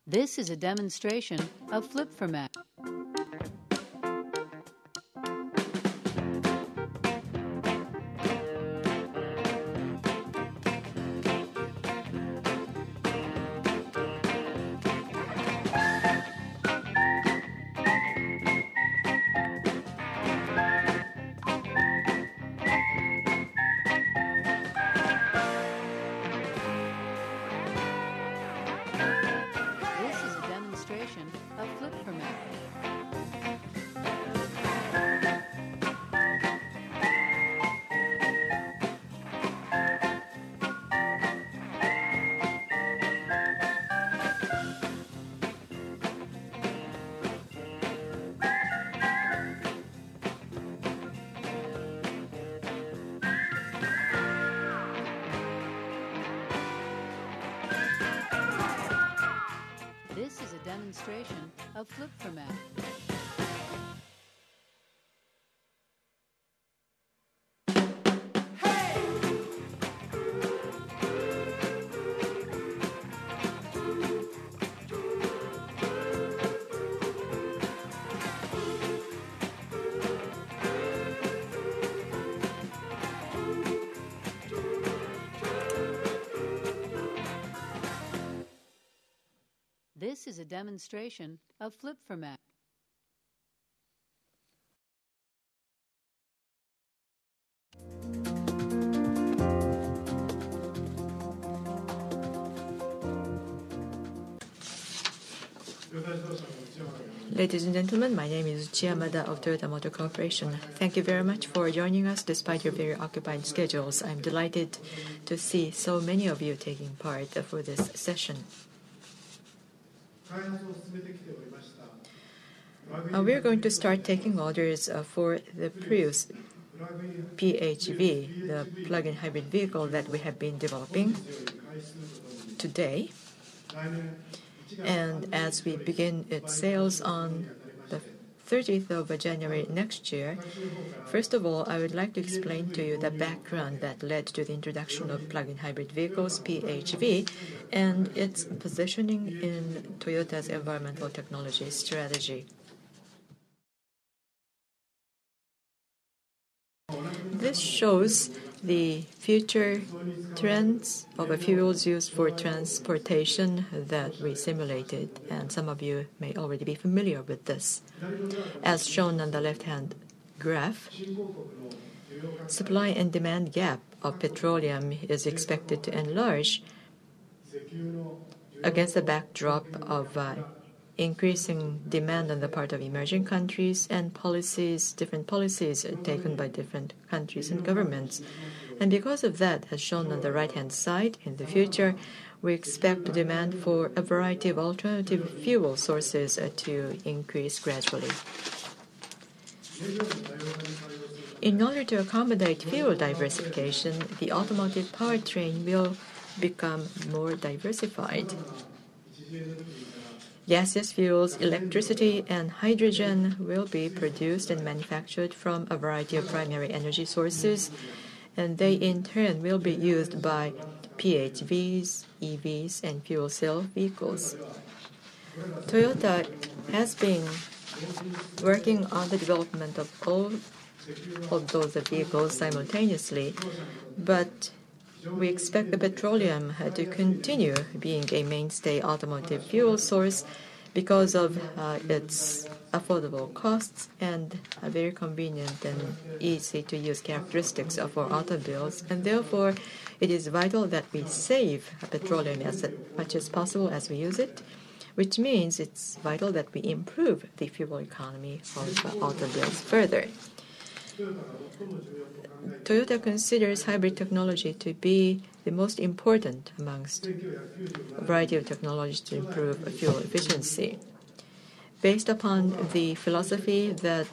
This is a demonstration of flip format. This is a demonstration of flip format. This is a demonstration of flip format. This is a demonstration of flip format. Ladies and gentlemen, my name is Uchiyamada of Toyota Motor Corporation. Thank you very much for joining us despite your very occupied schedules. I'm delighted to see so many of you taking part for this session. We're going to start taking orders for the Prius PHV, the plug-in hybrid vehicle that we have been developing today. And as we begin its sales on the 30th of January next year, first of all, I would like to explain to you the background that led to the introduction of plug-in hybrid vehicles, PHV, and its positioning in Toyota's environmental technology strategy. This shows the future trends of fuels used for transportation that we simulated, and some of you may already be familiar with this. As shown on the left-hand graph, supply and demand gap of petroleum is expected to enlarge against the backdrop of increasing demand on the part of emerging countries and different policies taken by different countries and governments. And because of that, as shown on the right-hand side, in the future, we expect demand for a variety of alternative fuel sources to increase gradually. In order to accommodate fuel diversification, the automotive powertrain will become more diversified. Gaseous fuels, electricity, and hydrogen will be produced and manufactured from a variety of primary energy sources, and they in turn will be used by PHVs, EVs, and fuel cell vehicles. Toyota has been working on the development of all of those vehicles simultaneously, but we expect the petroleum to continue being a mainstay automotive fuel source because of its affordable costs and very convenient and easy to use characteristics of our automobiles. And therefore, it is vital that we save petroleum as much as possible as we use it, which means it's vital that we improve the fuel economy of automobiles further. Toyota considers hybrid technology to be the most important amongst a variety of technologies to improve fuel efficiency. Based upon the philosophy that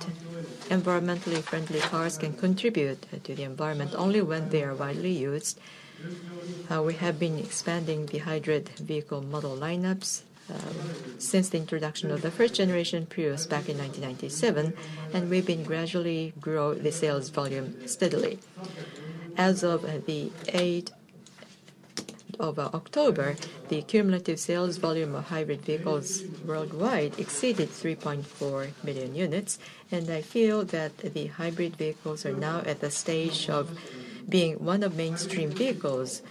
environmentally friendly cars can contribute to the environment only when they are widely used, we have been expanding the hybrid vehicle model lineups since the introduction of the first generation Prius back in 1997, and we've been gradually grow the sales volume steadily. As of the 8 of October, the cumulative sales volume of hybrid vehicles worldwide exceeded 3.4 million units, and I feel that the hybrid vehicles are now at the stage of being one of mainstream vehicles,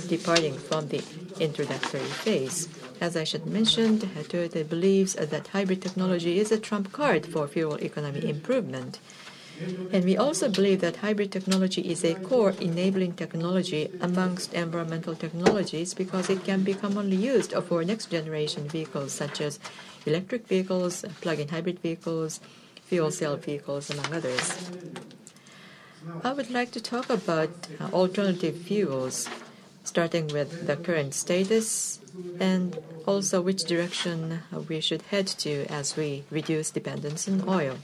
departing from the introductory phase. As I should mention, Toyota believes that hybrid technology is a trump card for fuel economy improvement. And we also believe that hybrid technology is a core enabling technology amongst environmental technologies because it can be commonly used for next generation vehicles such as electric vehicles, plug-in hybrid vehicles, fuel cell vehicles, among others. I would like to talk about alternative fuels, starting with the current status and also which direction we should head to as we reduce dependence on oil.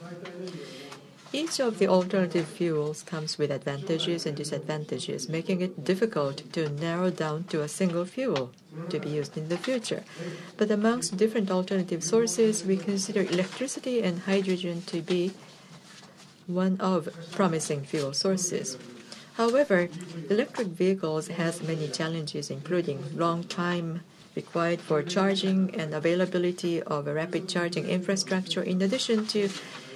Each of the alternative fuels comes with advantages and disadvantages, making it difficult to narrow down to a single fuel to be used in the future. But amongst different alternative sources, we consider electricity and hydrogen to be one of promising fuel sources. However, electric vehicles has many challenges, including long time required for charging and availability of a rapid charging infrastructure, in addition to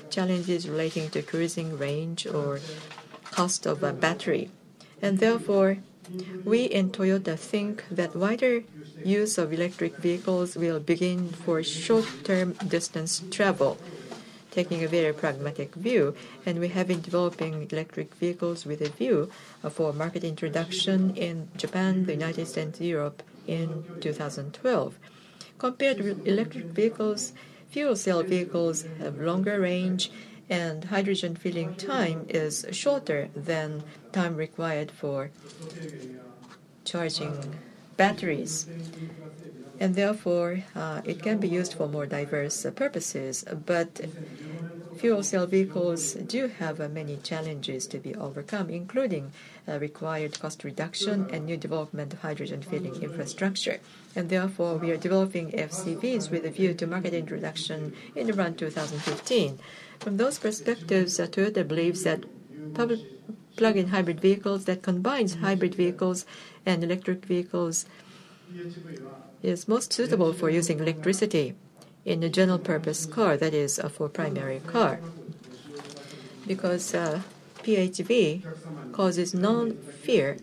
challenges relating to cruising range or cost of a battery. And therefore, we in Toyota think that wider use of electric vehicles will begin for short-term distance travel, taking a very pragmatic view, and we have been developing electric vehicles with a view for market introduction in Japan, the United States, and Europe in 2012. Compared with electric vehicles, fuel cell vehicles have longer range, and hydrogen filling time is shorter than time required for charging batteries. And therefore, it can be used for more diverse purposes. But fuel cell vehicles do have many challenges to be overcome, including required cost reduction and new development of hydrogen filling infrastructure. And therefore, we are developing FCVs with a view to market introduction in around 2015. From those perspectives, Toyota believes that plug-in hybrid vehicles that combines hybrid vehicles and electric vehicles is most suitable for using electricity in a general purpose car, that is, for primary car. Because PHV causes no fear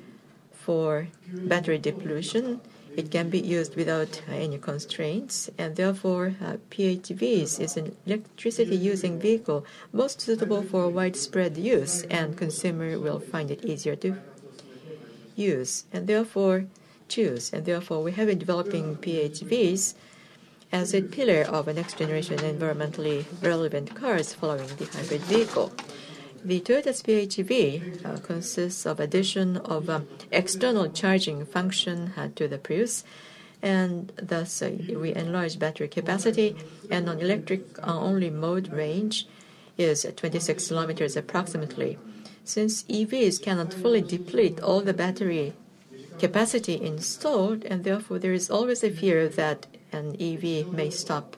for battery depletion, it can be used without any constraints, and therefore PHVs is an electricity using vehicle most suitable for widespread use, and consumer will find it easier to use and therefore choose. And therefore we have been developing PHVs as a pillar of a next generation environmentally relevant cars following the hybrid vehicle. The Toyota's PHV consists of addition of external charging function to the Prius, and thus we enlarge battery capacity, and on electric only mode range is 26 kilometers approximately. Since EVs cannot fully deplete all the battery capacity installed, and therefore there is always a fear that an EV may stop.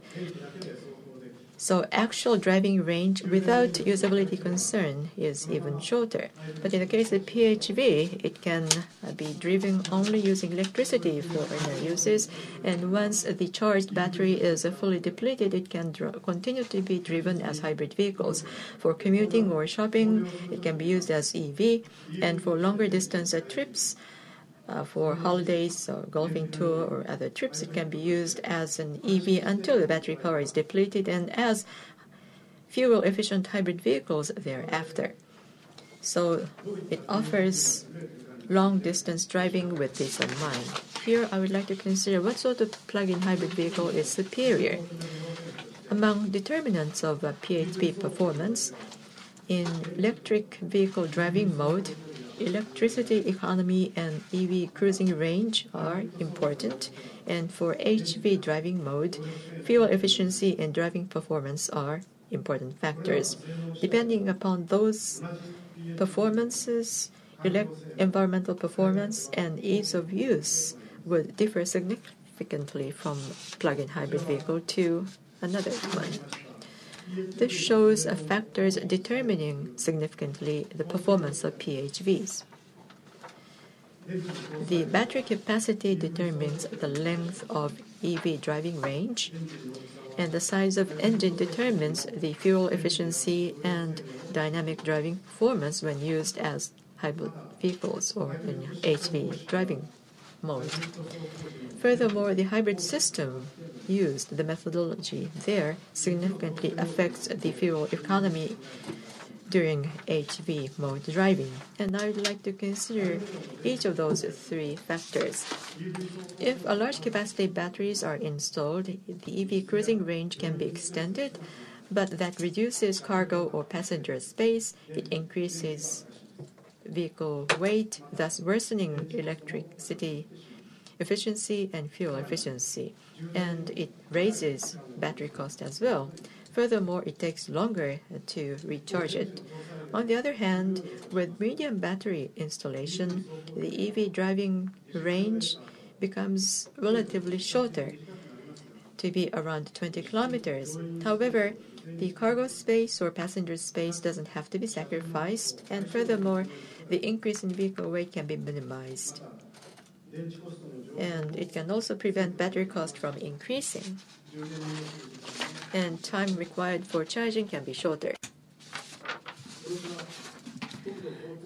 So actual driving range without usability concern is even shorter. But in the case of PHV, it can be driven only using electricity for inner uses, and once the charged battery is fully depleted, it can continue to be driven as hybrid vehicles. For commuting or shopping, it can be used as EV, and for longer distance trips, for holidays or golfing tour or other trips, it can be used as an EV until the battery power is depleted and as fuel-efficient hybrid vehicles thereafter. So it offers long-distance driving with this in mind. Here I would like to consider what sort of plug-in hybrid vehicle is superior. Among determinants of PHV performance, in electric vehicle driving mode, electricity economy and EV cruising range are important, and for HV driving mode, fuel efficiency and driving performance are important factors. Depending upon those performances, environmental performance and ease of use would differ significantly from plug-in hybrid vehicle to another one. This shows factors determining significantly the performance of PHVs. The battery capacity determines the length of EV driving range, and the size of engine determines the fuel efficiency and dynamic driving performance when used as hybrid vehicles or in HV driving mode. Furthermore, the hybrid system used, the methodology there significantly affects the fuel economy during HV mode driving. And I would like to consider each of those three factors. If a large capacity batteries are installed, the EV cruising range can be extended, but that reduces cargo or passenger space. It increases vehicle weight, thus worsening electricity efficiency and fuel efficiency, and it raises battery cost as well. Furthermore, it takes longer to recharge it. On the other hand, with medium battery installation, the EV driving range becomes relatively shorter, to be around 20 kilometers. However, the cargo space or passenger space doesn't have to be sacrificed, and furthermore, the increase in vehicle weight can be minimized. And it can also prevent battery cost from increasing. And time required for charging can be shorter.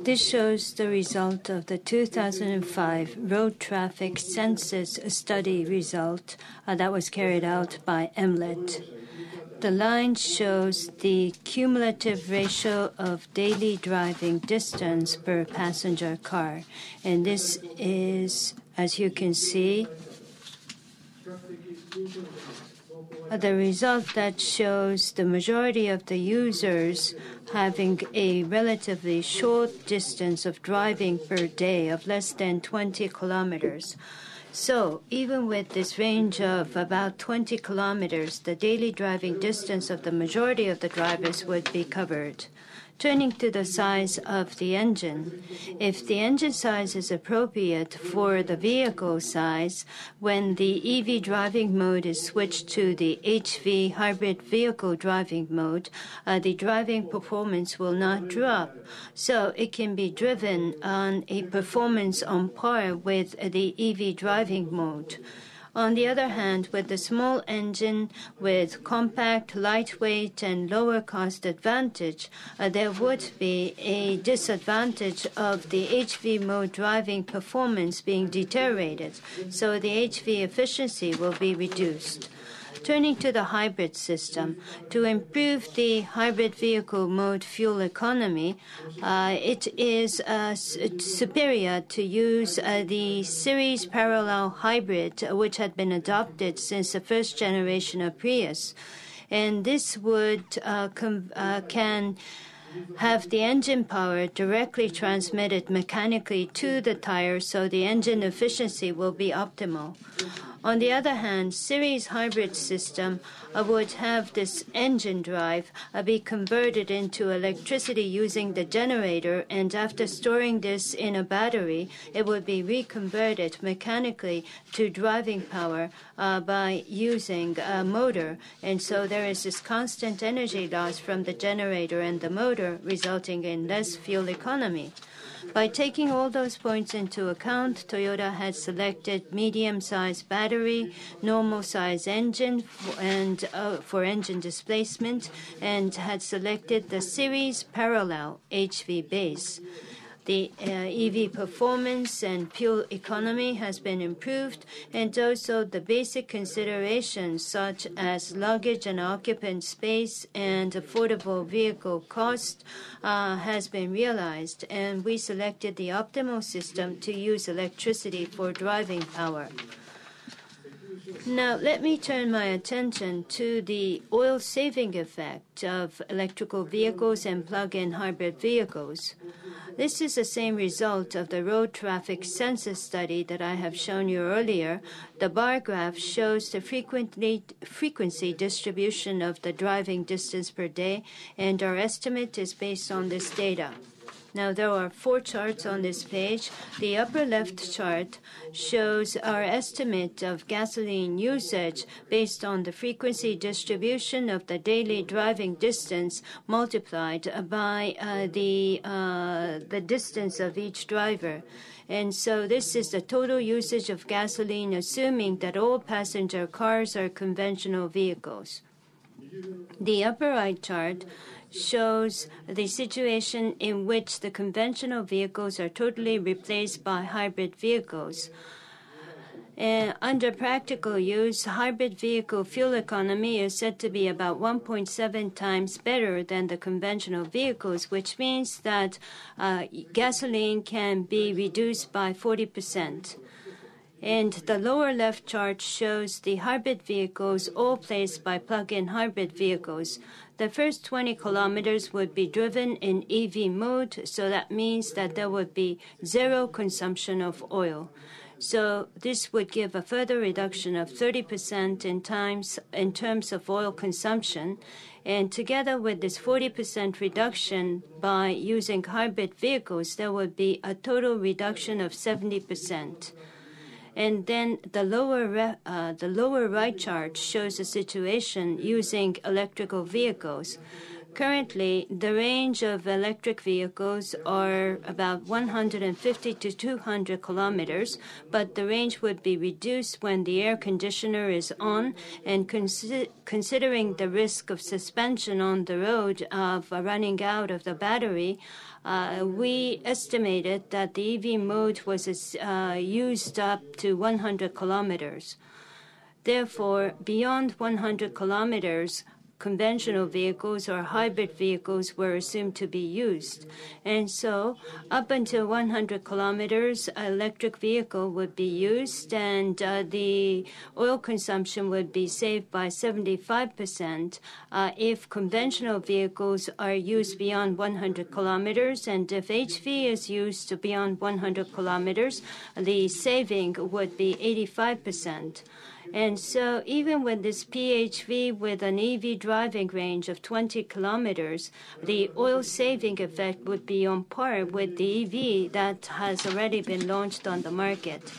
This shows the result of the 2005 road traffic census study result that was carried out by MLET. The line shows the cumulative ratio of daily driving distance per passenger car. And this is, as you can see, the result that shows the majority of the users having a relatively short distance of driving per day of less than 20 kilometers. So even with this range of about 20 kilometers, the daily driving distance of the majority of the drivers would be covered. Turning to the size of the engine, if the engine size is appropriate for the vehicle size, when the EV driving mode is switched to the HV hybrid vehicle driving mode, the driving performance will not drop. So it can be driven on a performance on par with the EV driving mode. On the other hand, with the small engine with compact, lightweight, and lower cost advantage, there would be a disadvantage of the HV mode driving performance being deteriorated, so the HV efficiency will be reduced. Turning to the hybrid system, to improve the hybrid vehicle mode fuel economy, it is superior to use the series parallel hybrid, which had been adopted since the first generation of Prius. And this would can have the engine power directly transmitted mechanically to the tire, so the engine efficiency will be optimal. On the other hand, series hybrid system would have this engine drive be converted into electricity using the generator, and after storing this in a battery, it would be reconverted mechanically to driving power by using a motor. And so there is this constant energy loss from the generator and the motor, resulting in less fuel economy. By taking all those points into account, Toyota had selected medium-sized battery, normal-size engine, and for engine displacement, and had selected the series parallel HV base. The EV performance and fuel economy has been improved, and also the basic considerations such as luggage and occupant space and affordable vehicle cost has been realized, and we selected the optimal system to use electricity for driving power. Now, let me turn my attention to the oil-saving effect of electrical vehicles and plug-in hybrid vehicles. This is the same result of the road traffic census study that I have shown you earlier. The bar graph shows the frequency distribution of the driving distance per day, and our estimate is based on this data. Now, there are 4 charts on this page. The upper left chart shows our estimate of gasoline usage based on the frequency distribution of the daily driving distance multiplied by the distance of each driver. And so this is the total usage of gasoline, assuming that all passenger cars are conventional vehicles. The upper right chart shows the situation in which the conventional vehicles are totally replaced by hybrid vehicles. Under practical use, hybrid vehicle fuel economy is said to be about 1.7 times better than the conventional vehicles, which means that gasoline can be reduced by 40%. And the lower left chart shows the hybrid vehicles all placed by plug-in hybrid vehicles. The first 20 kilometers would be driven in EV mode, so that means that there would be zero consumption of oil. So this would give a further reduction of 30% in terms of oil consumption. And together with this 40% reduction by using hybrid vehicles, there would be a total reduction of 70%. And then the lower right chart shows the situation using electrical vehicles. Currently, the range of electric vehicles are about 150 to 200 kilometers, but the range would be reduced when the air conditioner is on, and considering the risk of suspension on the road of running out of the battery, we estimated that the EV mode was used up to 100 kilometers. Therefore, beyond 100 kilometers, conventional vehicles or hybrid vehicles were assumed to be used. And so up until 100 kilometers, an electric vehicle would be used, and the oil consumption would be saved by 75% if conventional vehicles are used beyond 100 kilometers. And if HV is used beyond 100 kilometers, the saving would be 85%. And so even with this PHV with an EV driving range of 20 kilometers, the oil saving effect would be on par with the EV that has already been launched on the market.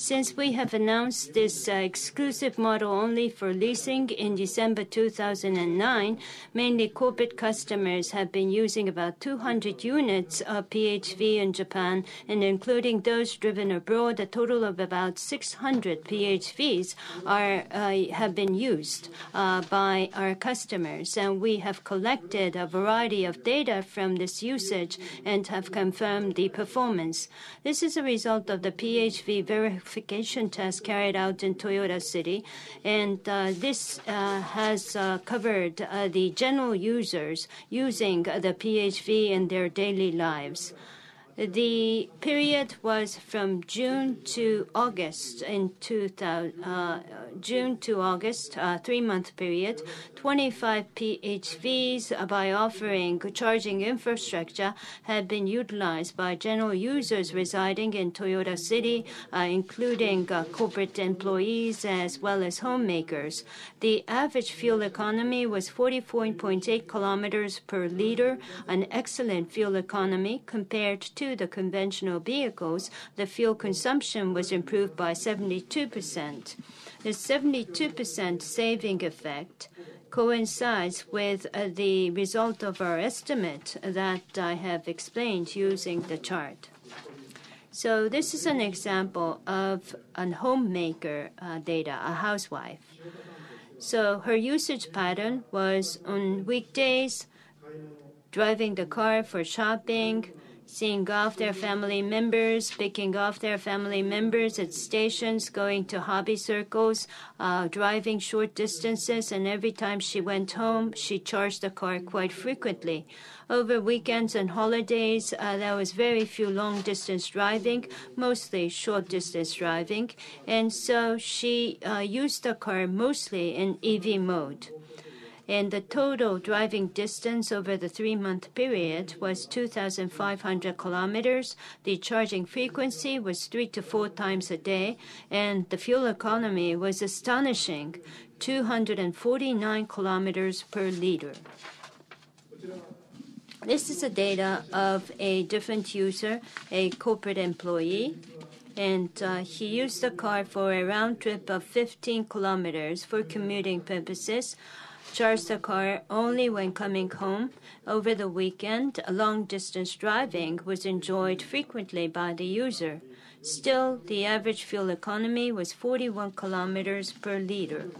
Since we have announced this exclusive model only for leasing in December 2009, mainly corporate customers have been using about 200 units of PHV in Japan, and including those driven abroad, a total of about 600 PHVs have been used by our customers. And we have collected a variety of data from this usage and have confirmed the performance. This is a result of the PHV verification test carried out in Toyota City, and this has covered the general users using the PHV in their daily lives. The period was from June to August in June to August, 3-month period. 25 PHVs, by offering charging infrastructure, had been utilized by general users residing in Toyota City, including corporate employees as well as homemakers. The average fuel economy was 44.8 kilometers per liter, an excellent fuel economy compared to the conventional vehicles. The fuel consumption was improved by 72%. The 72% saving effect coincides with the result of our estimate that I have explained using the chart. So this is an example of a homemaker data, a housewife. So her usage pattern was on weekdays, driving the car for shopping, seeing off their family members, picking off their family members at stations, going to hobby circles, driving short distances, and every time she went home, she charged the car quite frequently. Over weekends and holidays, there was very few long-distance driving, mostly short-distance driving, and so she used the car mostly in EV mode. And the total driving distance over the 3-month period was 2,500 kilometers. The charging frequency was 3 to 4 times a day, and the fuel economy was astonishing, 249 kilometers per liter. This is the data of a different user, a corporate employee. And he used the car for a round trip of 15 kilometers for commuting purposes, charged the car only when coming home. Over the weekend, long-distance driving was enjoyed frequently by the user. Still, the average fuel economy was 41 kilometers per liter.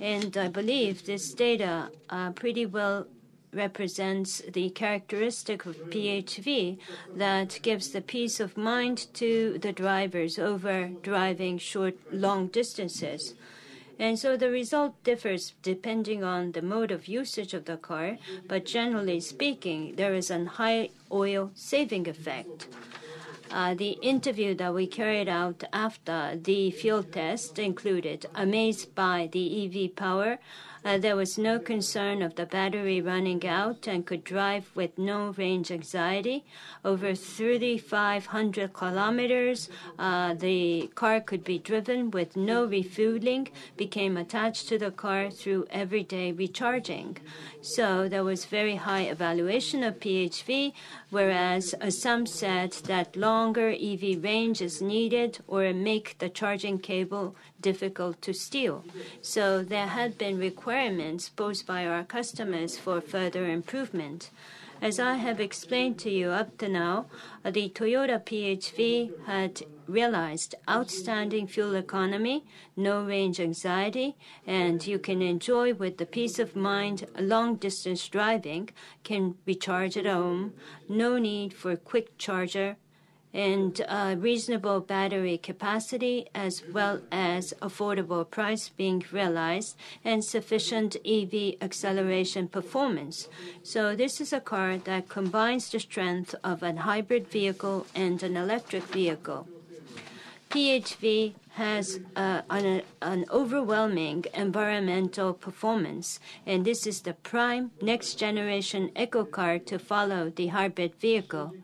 And I believe this data pretty well represents the characteristic of PHV that gives the peace of mind to the drivers over driving long distances. And so the result differs depending on the mode of usage of the car, but generally speaking, there is a high oil saving effect. The interview that we carried out after the field test included amazed by the EV power. There was no concern of the battery running out and could drive with no range anxiety. Over 3,500 kilometers, the car could be driven with no refueling, became attached to the car through everyday recharging. So there was very high evaluation of PHV, whereas some said that longer EV range is needed or make the charging cable difficult to steal. So there had been requirements posed by our customers for further improvement. As I have explained to you up to now, the Toyota PHV had realized outstanding fuel economy, no range anxiety, and you can enjoy with the peace of mind long-distance driving, can recharge at home, no need for quick charger, and reasonable battery capacity as well as affordable price being realized and sufficient EV acceleration performance. So this is a car that combines the strength of a hybrid vehicle and an electric vehicle. PHV has an overwhelming environmental performance, and this is the prime next-generation eco car to follow the hybrid vehicle.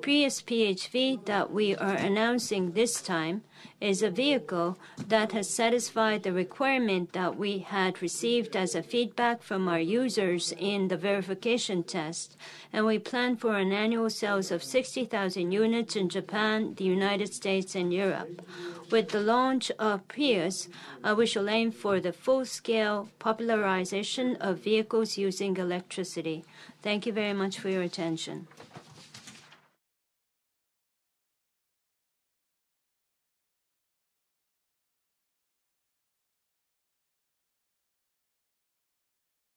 Prius PHV that we are announcing this time is a vehicle that has satisfied the requirement that we had received as a feedback from our users in the verification test, and we plan for an annual sales of 60,000 units in Japan, the United States, and Europe. With the launch of Prius, we shall aim for the full-scale popularization of vehicles using electricity. Thank you very much for your attention.